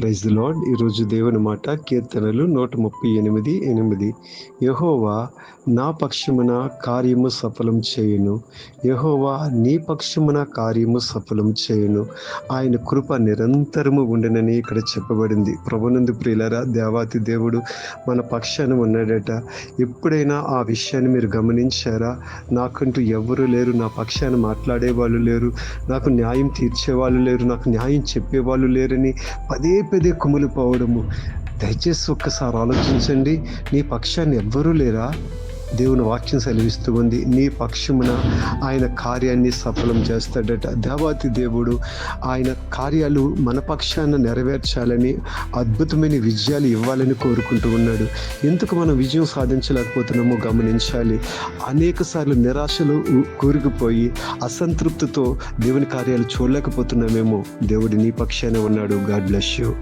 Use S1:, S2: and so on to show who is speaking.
S1: Praise the lord. ఈరోజు దేవుని మాట కీర్తనలు 138:8. యెహోవా నా పక్షమున కార్యము సఫలం చేయును. యెహోవా నీ పక్షమున కార్యము సఫలం చేయును. ఆయన కృప నిరంతరము ఉండునని ఇక్కడ చెప్పబడింది. ప్రభునందు ప్రియులారా, దేవాతి దేవుడు మన పక్షాన ఉన్నాడట. ఎప్పుడైనా ఆ విషయాన్ని మీరు గమనించారా? నాకంటూ ఎవరు లేరు, నా పక్షాన మాట్లాడే వాళ్ళు లేరు, నాకు న్యాయం తీర్చేవాళ్ళు లేరు, నాకు న్యాయం చెప్పేవాళ్ళు లేరని పదే పదే కుమిలిపోవడము. దయచేసి ఒక్కసారి ఆలోచించండి. నీ పక్షాన్ని ఎవ్వరూ లేరా? దేవుని వాక్యం సెలవిస్తూ ఉంది, నీ పక్షమున ఆయన కార్యాన్ని సఫలం చేస్తాడట. దేవాతి దేవుడు ఆయన కార్యాలు మన పక్షాన నెరవేర్చాలని, అద్భుతమైన విజయాలు ఇవ్వాలని కోరుకుంటూ ఉన్నాడు. ఎందుకు మనం విజయం సాధించలేకపోతున్నామో గమనించాలి. అనేక సార్లు నిరాశలో కూరుకుపోయి అసంతృప్తితో దేవుని కార్యాలు చూడలేకపోతున్నామేమో. దేవుడు నీ పక్షాన ఉన్నాడు. God bless you.